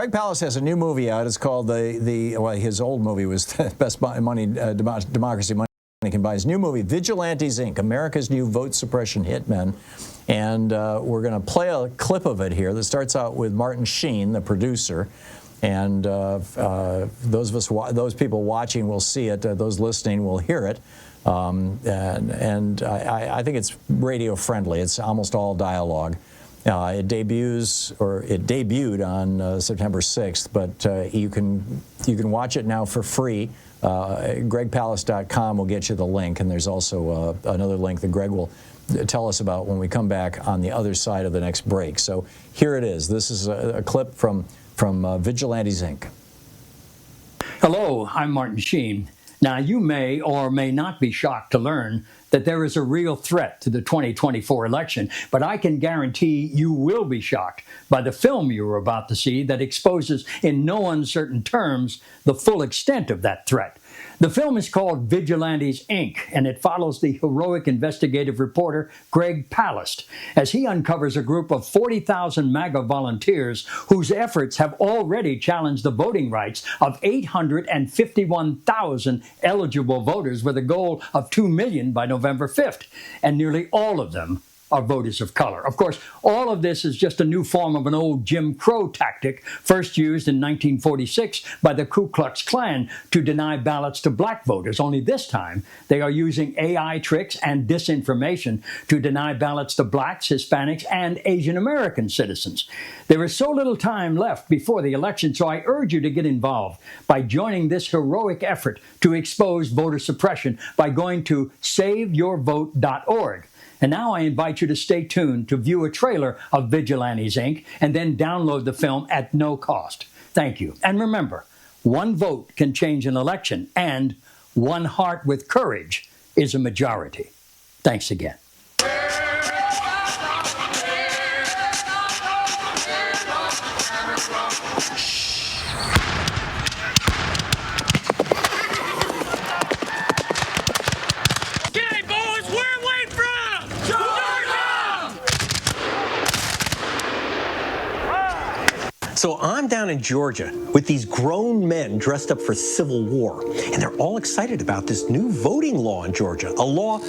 Greg Palast has a new movie out. It's called well, his old movie was Best Money, Democracy Money Can Buy. His new movie, Vigilantes Inc., America's New Vote Suppression Hitmen. And we're going to play a clip of it here that starts out with Martin Sheen, the producer. And those people watching will see it. Those listening will hear it. I think it's radio friendly. It's almost all dialogue. It debuted on September 6th, but you can watch it now for free. GregPalast.com will get you the link, and there's also another link that Greg will tell us about when we come back on the other side of the next break. So here it is. This is a clip from Vigilantes Inc. Hello, I'm Martin Sheen. Now, you may or may not be shocked to learn that there is a real threat to the 2024 election, but I can guarantee you will be shocked by the film you are about to see that exposes in no uncertain terms the full extent of that threat. The film is called Vigilantes Inc., and it follows the heroic investigative reporter Greg Palast as he uncovers a group of 40,000 MAGA volunteers whose efforts have already challenged the voting rights of 851,000 eligible voters with a goal of 2 million by November 5th, and nearly all of them are voters of color. Of course, all of this is just a new form of an old Jim Crow tactic first used in 1946 by the Ku Klux Klan to deny ballots to black voters. Only this time, they are using AI tricks and disinformation to deny ballots to blacks, Hispanics, and Asian American citizens. There is so little time left before the election, so I urge you to get involved by joining this heroic effort to expose voter suppression by going to SaveYourVote.org. And now I invite you to stay tuned to view a trailer of Vigilantes Inc. and then download the film at no cost. Thank you. And remember, one vote can change an election, and one heart with courage is a majority. Thanks again. So I'm down in Georgia with these grown men dressed up for civil war, and they're all excited about this new voting law in Georgia, a law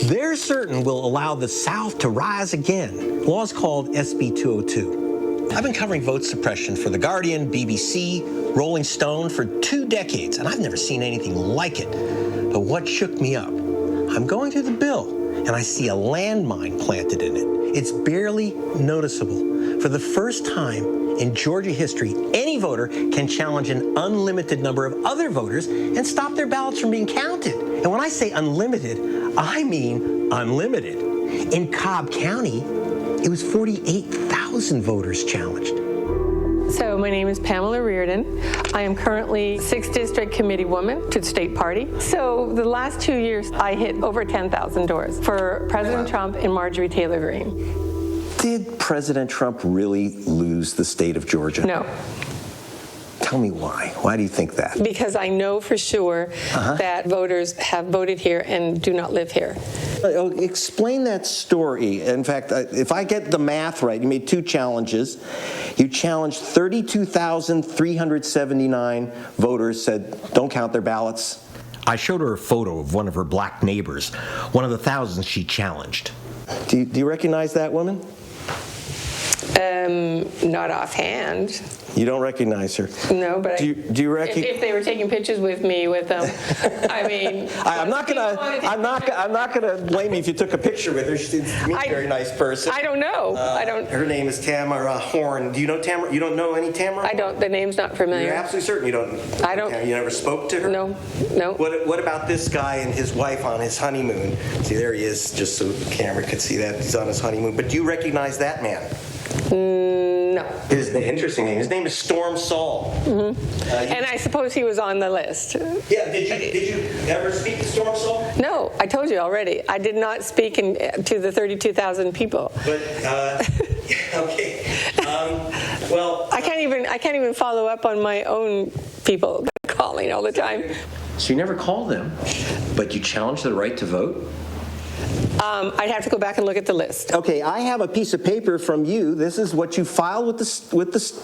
they're certain will allow the South to rise again. The law is called SB 202. I've been covering vote suppression for The Guardian, BBC, Rolling Stone for 2 decades, and I've never seen anything like it. But what shook me up? I'm going through the bill, and I see a landmine planted in it. It's barely noticeable. For the first time in Georgia history, any voter can challenge an unlimited number of other voters and stop their ballots from being counted. And when I say unlimited, I mean unlimited. In Cobb County, it was 48,000 voters challenged. So my name is Pamela Reardon. I am currently 6th District Committee Woman to the state party. So the last 2 years, I hit over 10,000 doors for President Trump and Marjorie Taylor Greene. Did President Trump really lose the state of Georgia? No. Tell me why. Why do you think that? Because I know for sure that voters have voted here and do not live here. Explain that story. In fact, if I get the math right, you made 2 challenges. You challenged 32,379 voters, said don't count their ballots. I showed her a photo of one of her black neighbors, one of the thousands she challenged. Do you recognize that woman? Not offhand. You don't recognize her? No, but do you recognize? If they were taking pictures with me with them, I mean. I'm not gonna blame you if you took a picture with her. She seems to me a very nice person. I don't know. I don't. Her name is Tamara Horn. Do you know Tamara? You don't know any Tamara? I don't. The name's not familiar. You're absolutely certain you don't. I don't. You never spoke to her? No. What about this guy and his wife on his honeymoon? See, there he is, just so the camera could see that he's on his honeymoon. But do you recognize that man? No. His interesting name. His name is Storm Saul. And I suppose he was on the list. Yeah. Did you ever speak to Storm Saul? No, I told you already. I did not speak to the 32,000 people. But okay. Well, I can't even follow up on my own people calling all the time. So you never called them, but you challenged the right to vote? I'd have to go back and look at the list. Okay, I have a piece of paper from you. This is what you filed with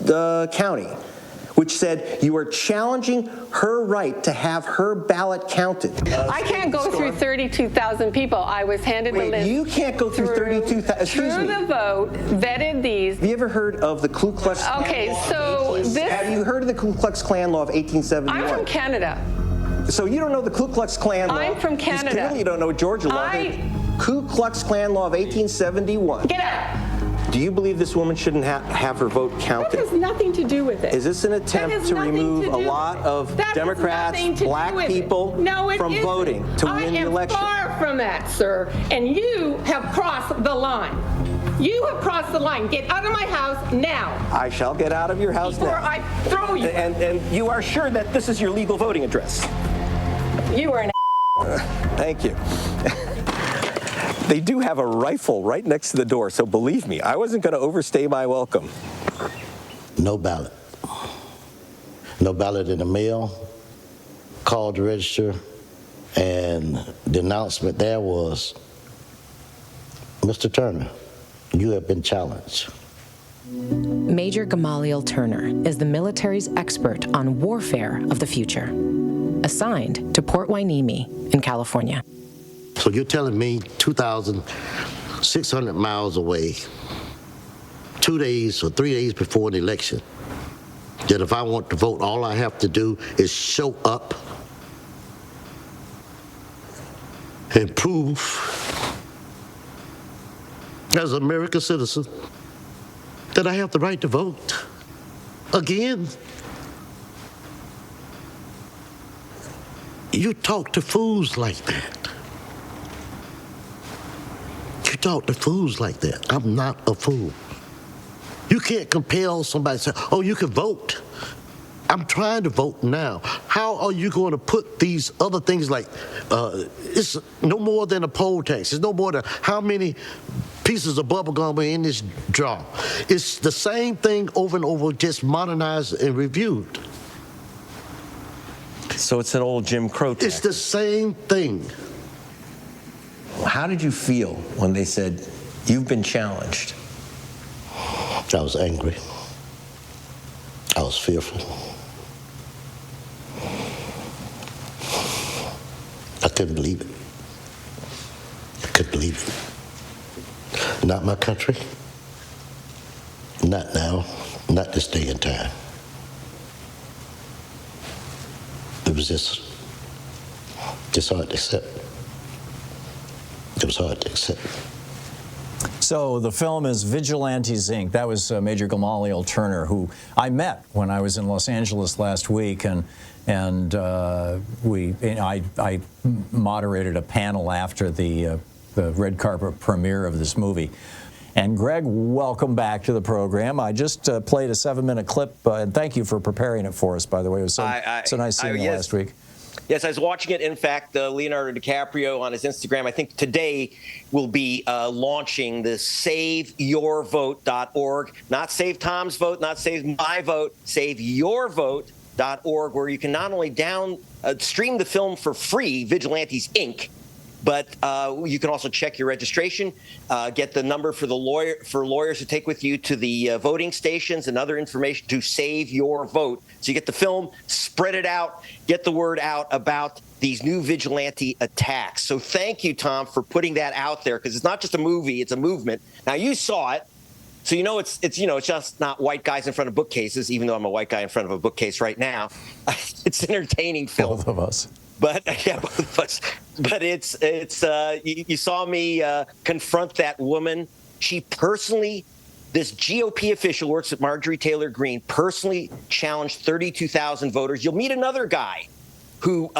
the county, which said you are challenging her right to have her ballot counted. I can't go through 32,000 people. I was handed the list. You can't go through 32,000. Excuse me. Through the vote, vetted these. Have you ever heard of the Ku Klux Klan Okay, law so of this. Have you heard of the Ku Klux Klan law of 1871? I'm from Canada. So you don't know the Ku Klux Klan law? I'm from Canada. Clearly you don't know Georgia law. The Ku Klux Klan law of 1871. Get out. Do you believe this woman shouldn't have her vote counted? That has nothing to do with it. Is this an attempt to remove a lot of Democrats, black people from voting to win the election? I am far from that, sir. And you have crossed the line. You have crossed the line. Get out of my house now. I shall get out of your house before now. I throw you. And you are sure that this is your legal voting address? You are an Thank you. They do have a rifle right next to the door, so believe me, I wasn't going to overstay my welcome. No ballot. No ballot in the mail. Called to register, and the announcement there was, Mr. Turner, you have been challenged. Major Gamaliel Turner is the military's expert on warfare of the future, assigned to Port Hueneme in California. So you're telling me 2,600 miles away, 2 days or 3 days before the election, that if I want to vote, all I have to do is show up and prove as an American citizen that I have the right to vote again? You talk to fools like that. You talk to fools like that. I'm not a fool. You can't compel somebody to say, oh, you can vote. I'm trying to vote now. How are you going to put these other things like, it's no more than a poll tax. It's no more than how many pieces of bubble gum are in this jar. It's the same thing over and over, just modernized and reviewed. So it's an old Jim Crow tax. It's the same thing. How did you feel when they said, you've been challenged? I was angry. I was fearful. I couldn't believe it. I couldn't believe it. Not my country. Not now. Not this day and time. It was just hard to accept. It was hard to accept. So the film is Vigilantes Inc. That was Major Gamaliel Turner, who I met when I was in Los Angeles last week, and I moderated a panel after the red carpet premiere of this movie. And Greg, welcome back to the program. I just played a 7-minute clip, and thank you for preparing it for us, by the way. It was so nice seeing you last week. Yes, I was watching it. In fact, Leonardo DiCaprio on his Instagram, I think today, will be launching the SaveYourVote.org. Not Save Tom's Vote, not Save My Vote, SaveYourVote.org, where you can not only stream the film for free, Vigilantes Inc., but you can also check your registration, get the number for lawyers to take with you to the voting stations and other information to save your vote. So you get the film, spread it out, get the word out about these new vigilante attacks. So thank you, Tom, for putting that out there, because it's not just a movie, it's a movement. Now, you saw it, so you know it's just not white guys in front of bookcases, even though I'm a white guy in front of a bookcase right now. It's an entertaining film. Both of us. But yeah, both of us. But it's you saw me confront that woman. She personally, this GOP official works at Marjorie Taylor Greene, personally challenged 32,000 voters. You'll meet another guy who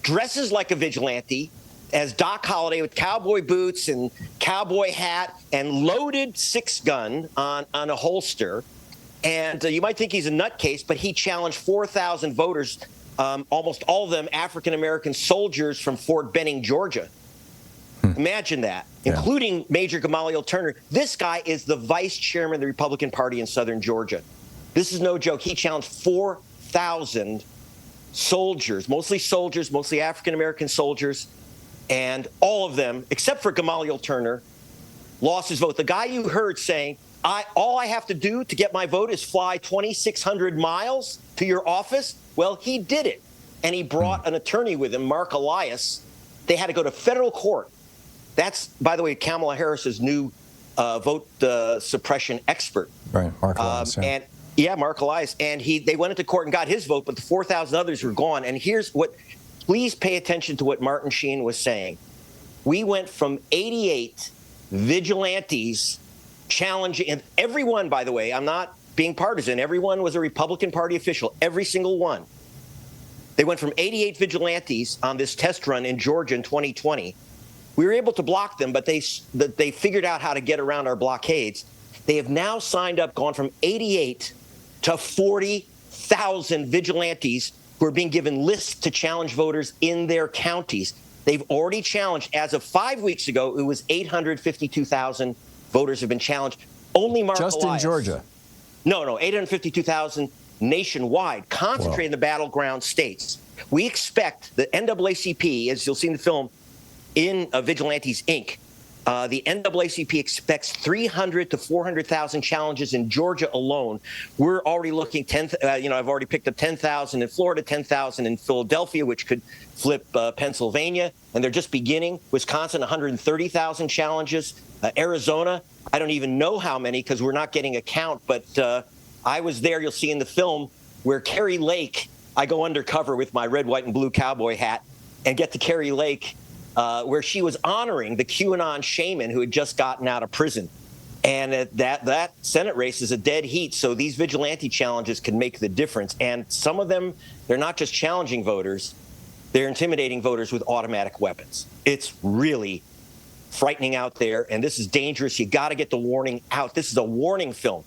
dresses like a vigilante, as Doc Holliday with cowboy boots and cowboy hat and loaded 6-gun on a holster. And you might think he's a nutcase, but he challenged 4,000 voters. Almost all of them African-American soldiers from Fort Benning, Georgia. Imagine that, including Major Gamaliel Turner. This guy is the vice chairman of the Republican Party in southern Georgia. This is no joke. He challenged 4,000 soldiers, mostly African-American soldiers, and all of them, except for Gamaliel Turner, lost his vote. The guy you heard saying, all I have to do to get my vote is fly 2,600 miles to your office. Well, he did it. And he brought an attorney with him, Mark Elias. They had to go to federal court. That's, by the way, Kamala Harris's new vote suppression expert. Right, Mark Elias. Mark Elias. And they went into court and got his vote, but the 4,000 others were gone. And here's what, please pay attention to what Martin Sheen was saying. We went from 88 vigilantes challenging, and everyone, by the way, I'm not being partisan, everyone was a Republican Party official, every single one. They went from 88 vigilantes on this test run in Georgia in 2020. We were able to block them, but they figured out how to get around our blockades. They have now signed up, gone from 88 to 40,000 vigilantes who are being given lists to challenge voters in their counties. They've already challenged, as of 5 weeks ago, it was 852,000 voters have been challenged. Only Mark Elias. Just in Georgia? No, 852,000 nationwide, concentrated in the battleground states. We expect the NAACP, as you'll see in the film, in Vigilantes Inc., the NAACP expects 300 to 400,000 challenges in Georgia alone. We're already looking I've already picked up 10,000 in Florida, 10,000 in Philadelphia, which could flip Pennsylvania, and they're just beginning. Wisconsin, 130,000 challenges. Arizona, I don't even know how many because we're not getting a count, but I was there, you'll see in the film, where Carrie Lake, I go undercover with my red, white, and blue cowboy hat and get to Carrie Lake, where she was honoring the QAnon shaman who had just gotten out of prison. And that Senate race is a dead heat, so these vigilante challenges can make the difference. And some of them, they're not just challenging voters, they're intimidating voters with automatic weapons. It's really frightening out there, and this is dangerous. You got to get the warning out. This is a warning film,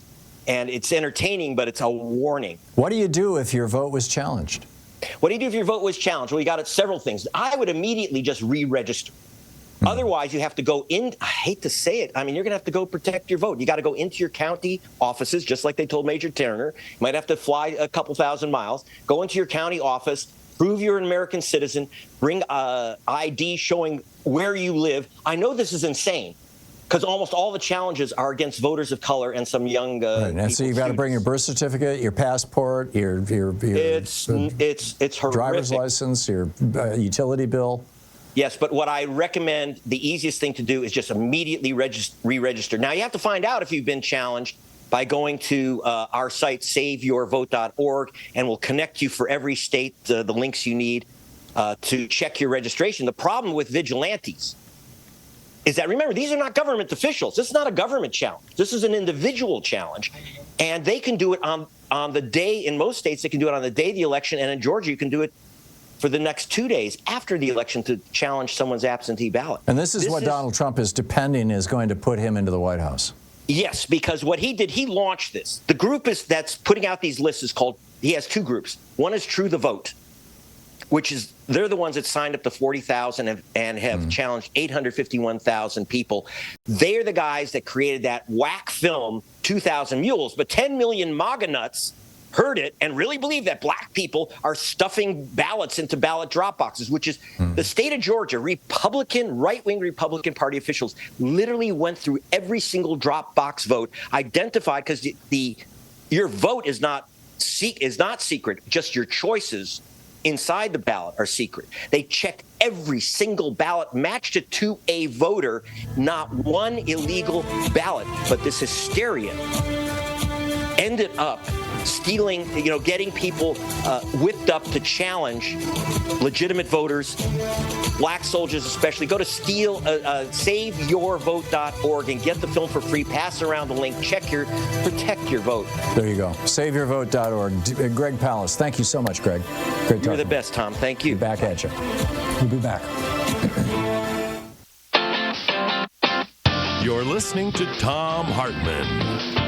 and it's entertaining, but it's a warning. What do you do if your vote was challenged? What do you do if your vote was challenged? Well, you got several things. I would immediately just re-register. Otherwise, you have to go in. I hate to say it. I mean, you're going to have to go protect your vote. You got to go into your county offices, just like they told Major Turner. You might have to fly a couple thousand miles. Go into your county office, prove you're an American citizen, bring ID showing where you live. I know this is insane because almost all the challenges are against voters of color and some young right. And so you've got to bring your birth certificate, your passport, your it's horrific. Driver's license, your utility bill. Yes, but what I recommend, the easiest thing to do is just immediately re-register. Now, you have to find out if you've been challenged by going to our site, saveyourvote.org, and we'll connect you for every state, the links you need to check your registration. The problem with vigilantes is that, remember, these are not government officials. This is not a government challenge. This is an individual challenge, and they can do it on the day. In most states, they can do it on the day of the election, and in Georgia, you can do it for the next 2 days after the election to challenge someone's absentee ballot. And this is what Donald Trump is going to put him into the White House. Yes, because what he did, he launched this. The group that's putting out these lists is called, he has two groups. One is True the Vote, which is, they're the ones that signed up to 40,000 and have challenged 851,000 people. They're the guys that created that whack film, 2,000 Mules, but 10 million MAGA nuts heard it and really believe that black people are stuffing ballots into ballot drop boxes, which is the state of Georgia. Right-wing Republican Party officials literally went through every single drop box vote, identified, because your vote is not secret, just your choices inside the ballot are secret. They checked every single ballot, matched it to a voter, not one illegal ballot. But this hysteria ended up stealing, getting people whipped up to challenge legitimate voters, black soldiers especially. Go to saveyourvote.org and get the film for free. Pass around the link. Protect your vote. There you go. Saveyourvote.org. Greg Palast, thank you so much, Greg. Great talking. You're the best, Tom. Thank you. Be back at you. We'll be back. You're listening to Thom Hartmann.